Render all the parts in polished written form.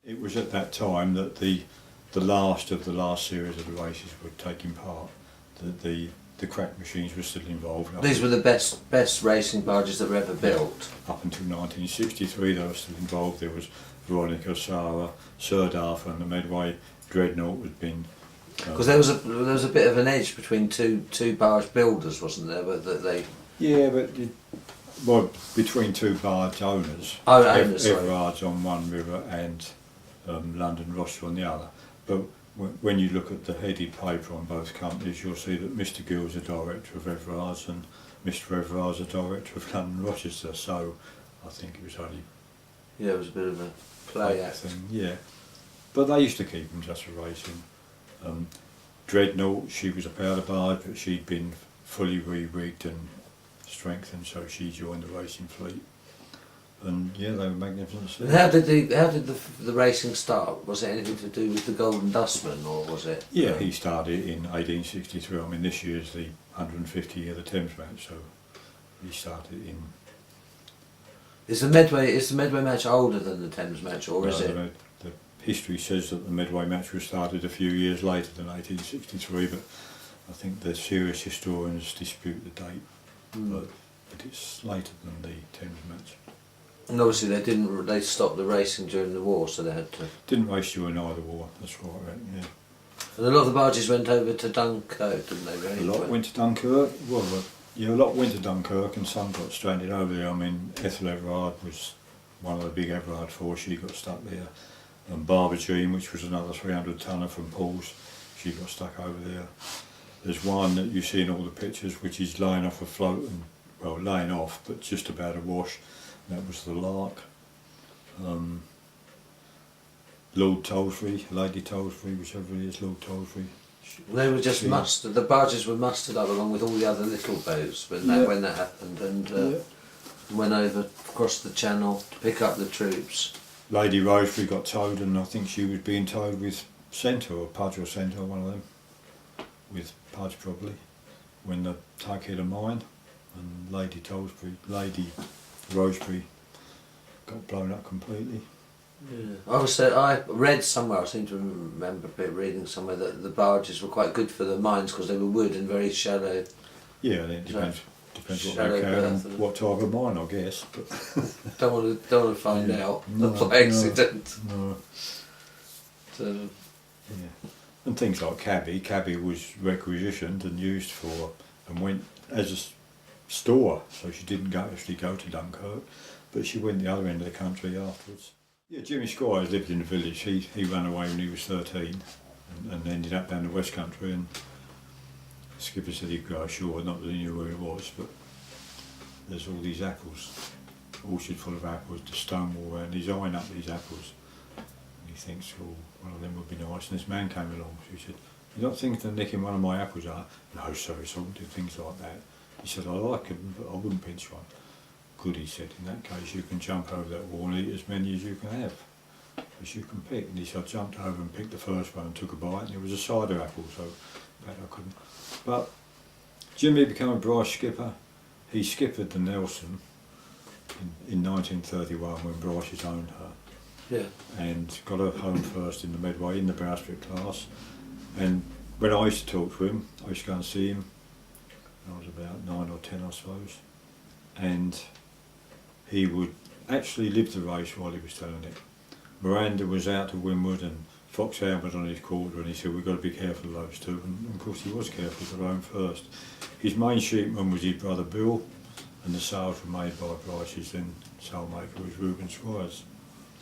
It was at that time that the last of the last series of the races were taking part. The crack machines were still involved. These were the best racing barges that were ever built. Up until 1963 they were still involved. There was Veronica, Sarah, Sir Darther and the Medway Dreadnought had been... Because there was a bit of an edge between two barge builders, wasn't there? But that they... Yeah, but well, between two barge owners. Oh, owners, Everard's on one river and London Ross on the other. But when you look at the headed paper on both companies, you'll see that Mr Gill's the director of Everard's and Mr Everard's the director of London Rochester. So I think it was only... Yeah, it was a bit of a play act. Thing, yeah. But they used to keep them just for racing. Dreadnought, she was a powder barge, but she'd been fully re-rigged and strengthened, so she joined the racing fleet. And yeah, they were magnificent. And how did the racing start? Was it anything to do with the Golden Dustman, or was it? Yeah, he started in 1863. I mean, this year's the 150 year of the Thames match, so he started in... Is the Medway match older than the Thames match, or is it? The history says that the Medway match was started a few years later than 1863, but I think the serious historians dispute the date. But it's later than the Thames match. And obviously they stopped the racing during the war, so they had to... Didn't race during either war, that's right, yeah. And a lot of the barges went over to Dunkirk, didn't they? Really? A lot went to Dunkirk, well, yeah, a lot went to Dunkirk and some got stranded over there. I mean, Ethel Everard was one of the big Everard four, she got stuck there. And Barbara Jean, which was another 300 tonner from Paul's, she got stuck over there. There's one that you see in all the pictures which is laying off a float, and, well, laying off, but just about awash. That was the Lark. Lord Tollsbury, Lady Tollsbury, whichever it is, Lord Tollsbury. They were just mustered. The barges were mustered up along with all the other little boats when that happened, and went over across the channel to pick up the troops. Lady Rosebery got towed, and I think she was being towed with Centaur, or Pudge or Centaur, one of them. With Pudge probably, when the tug hit a mine, and Lady Rosebery got blown up completely. Yeah. I read somewhere, I seem to remember reading somewhere that the barges were quite good for the mines because they were wood and very shallow. Yeah, it depends what they carry and what type of mine, I guess. But don't want to find out by accident. No. So, yeah. And things like Cabby was requisitioned and used for, and went as a store, so she didn't actually go to Dunkirk, but she went the other end of the country afterwards. Yeah, Jimmy Squires lived in the village. He ran away when he was 13 and ended up down the West Country, and the skipper said he'd go ashore, not that he knew where he was, but there's all these apples, orchard full of apples, the stone wall around, he's eyeing up these apples. And he thinks, well, one of them would be nice, and this man came along, so he said, "You're not thinking of nicking one of my apples, are you?" "No, sir, so I wouldn't do things like that." He said, "I like them, but I wouldn't pinch one." "Good," he said, "in that case you can jump over that wall and eat as many as you can have, as you can pick." And he said, I jumped over and picked the first one and took a bite, and it was a cider apple, so bad I couldn't. But Jimmy became a Bryce skipper. He skippered the Nelson in 1931 when Bryce's owned her. yeah. And got her home first in the Medway, in the Bowsprit class. And when I used to talk to him, I used to go and see him. I was about 9 or 10, I suppose. And he would actually live the race while he was telling it. Miranda was out to windward and Fox Albert on his quarter, and he said, "We've got to be careful of those two." And of course he was careful, got home first. His main sheepman was his brother Bill, and the sails were made by Bryce's then sailmaker was Reuben Squires.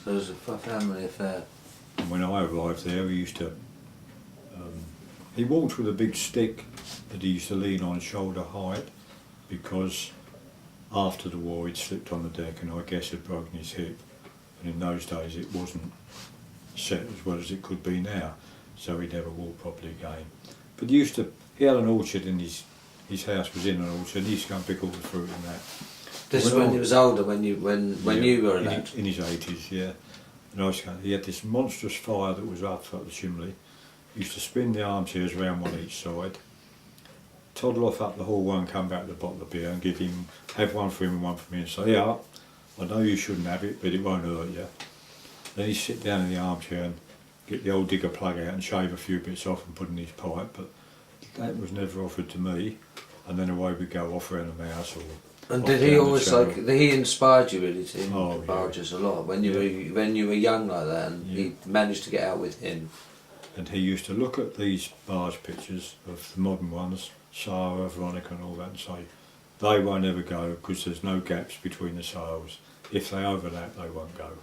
So it was a family affair. And when I arrived there, he used to, he walked with a big stick that he used to lean on shoulder height, because after the war he'd slipped on the deck and I guess had broken his hip, and in those days it wasn't set as well as it could be now, so he never walked properly again. But he had an orchard, in his house was in an orchard, and he used to go and pick all the fruit in that. This is when he was older, when you were a lad? In his 80s, yeah. And he had this monstrous fire that was up at the chimney. He used to spin the armchairs round one each side, toddle off up the hallway and come back with a bottle of beer and have one for him and one for me and say, "Yeah, I know you shouldn't have it, but it won't hurt you." Then he'd sit down in the armchair and get the old digger plug out and shave a few bits off and put in his pipe, but that was never offered to me. And then away we go off around the mouse or. And off did he down the always channel. he inspired you really to Oh, into yeah. barges a lot when you Yeah. were young like that, and Yeah. he managed to get out with him. And he used to look at these barge pictures of the modern ones, Sarah, Veronica and all that, and say, they won't ever go because there's no gaps between the sails. If they overlap, they won't go.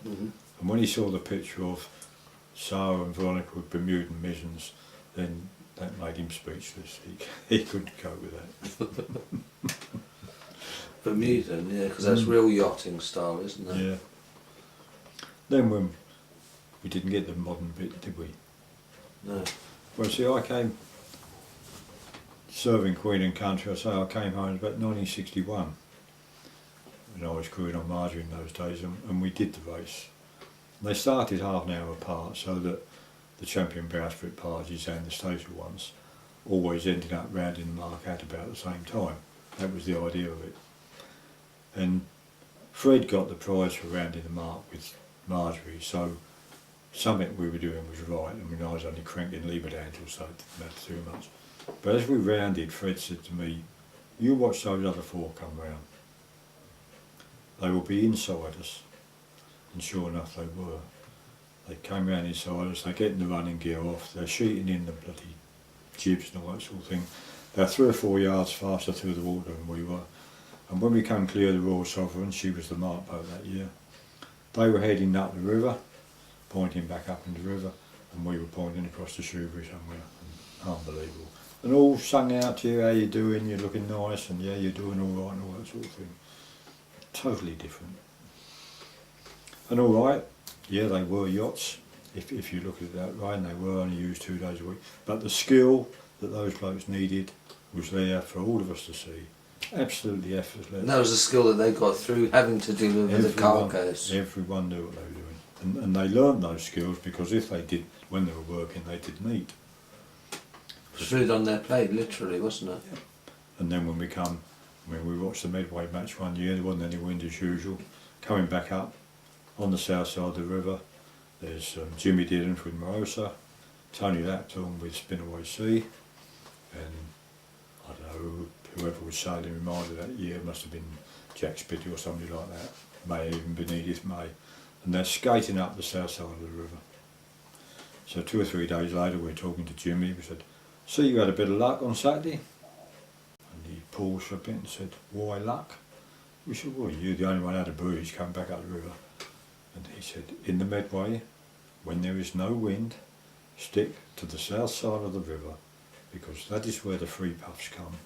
Mm-hmm. And when he saw the picture of Sarah and Veronica with Bermudan mizens, then that made him speechless. He couldn't cope with that. Bermudan, yeah, because that's real yachting style, isn't it? Yeah. Then when we didn't get the modern bit, did we? No. Well, see, I came serving Queen and Country. I say I came home about 1961, when I was crewing on Marjorie in those days, and we did the race. And they started half an hour apart, so that the champion bowsprit barges and the station ones always ended up rounding the mark at about the same time. That was the idea of it. And Fred got the prize for rounding the mark with Marjorie, so something we were doing was right. I mean, I was only cranking leeward handle, so it didn't matter too much. But as we rounded, Fred said to me, you watch those other four come round. They will be inside us. And sure enough they were. They came round inside us, they're getting the running gear off, they're sheeting in the bloody jibs and all that sort of thing. They're 3 or 4 yards faster through the water than we were. And when we came clear of the Royal Sovereign, she was the mark boat that year, they were heading up the river, pointing back up in the river, and we were pointing across the Shoebury somewhere. And unbelievable. And all sung out to you, how you doing, you're looking nice, and yeah, you're doing all right, and all that sort of thing. Totally different. And all right, yeah, they were yachts, if you look at it that way, and they were only used 2 days a week. But the skill that those blokes needed was there for all of us to see. Absolutely effortless. And that was the skill that they got through having to deal with the cargoes. Everyone knew what they were doing. And they learned those skills because if they did, when they were working, they didn't eat. Food on their plate, literally, wasn't it? Yeah. And then when we watched the Medway match one year, there wasn't any wind as usual. Coming back up on the south side of the river, there's Jimmy Dillon with Morosa, Tony Lapton with Spinaway Sea, and I don't know, whoever was sailing reminder that year must have been Jack Spitty or somebody like that, may have even been Edith May, and they're skating up the south side of the river. So 2 or 3 days later we were talking to Jimmy, we said, "See, you had a bit of luck on Saturday?" And he paused for a bit and said, "Why luck?" We said, "Well, you're the only one out of breeze coming back up the river." And he said, "In the Medway, when there is no wind, stick to the south side of the river, because that is where the free puffs come,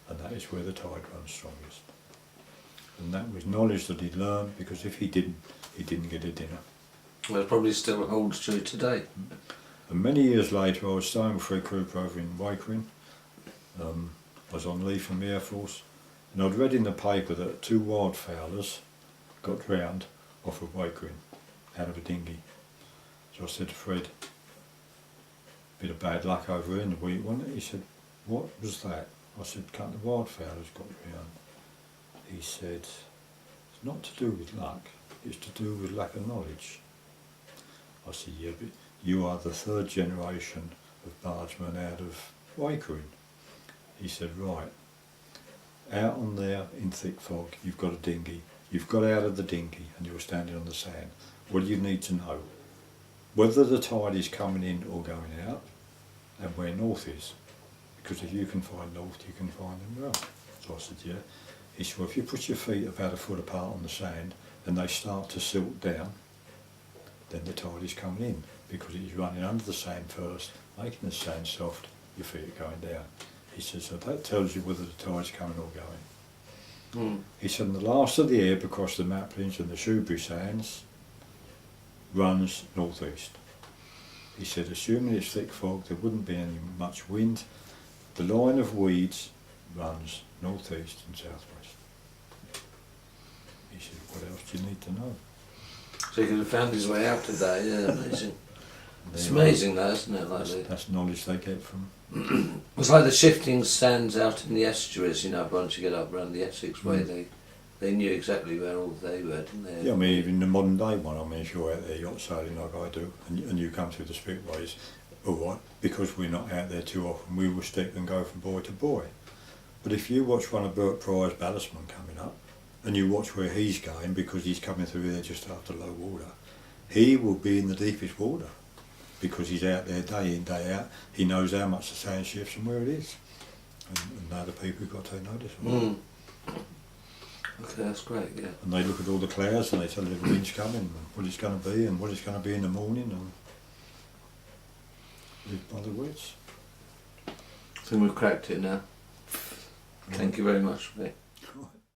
and that is where the tide runs strongest." And that was knowledge that he'd learned, because if he didn't get a dinner. Well, it probably still holds true today. And many years later, I was staying with Fred Cooper over in Wakering. I was on leave from the Air Force, and I'd read in the paper that 2 wildfowlers got drowned off of Wakering, out of a dinghy. So I said to Fred, "Bit of bad luck over here in the week, wasn't it?" He said, "What was that?" I said, "A couple of wildfowlers got drowned." He said, "It's not to do with luck, it's to do with lack of knowledge." I said, "Yeah, but you are the 3rd generation of bargemen out of Wakering." He said, "Right, out on there in thick fog, you've got a dinghy, you've got out of the dinghy and you're standing on the sand. What do you need to know? Whether the tide is coming in or going out, and where north is. Because if you can find north, you can find them well." So I said, "Yeah." He said, "Well, if you put your feet about a foot apart on the sand and they start to silt down, then the tide is coming in, because it is running under the sand first, making the sand soft, your feet are going down." He said, "So that tells you whether the tide's coming or going." He said, "And the last of the ebb across the Maplins and the Shoebury Sands runs northeast." He said, "Assuming it's thick fog, there wouldn't be any much wind. The line of weeds runs northeast and southwest." He said, "What else do you need to know?" So he could have found his way out today, yeah, amazing. It's amazing that, isn't it? Like that's knowledge they get from. It's like the shifting sands out in the estuaries, you know, once you get up around the Essex way, They knew exactly where all they were, didn't they? Yeah, I mean, even the modern day one, I mean, if you're out there yacht sailing like I do, and you come through the spitways, all right, because we're not out there too often, we will stick and go from buoy to buoy. But if you watch one of Bert Pryor's ballastmen coming up, and you watch where he's going because he's coming through there just after low water, he will be in the deepest water because he's out there day in, day out. He knows how much the sand shifts and where it is. And now the people have got to take notice of it. Okay, that's great, yeah. And they look at all the clouds and they tell you the wind's coming and what it's going to be and what it's going to be in the morning and live by the words. I think we've cracked it now. Thank you very much, Vic.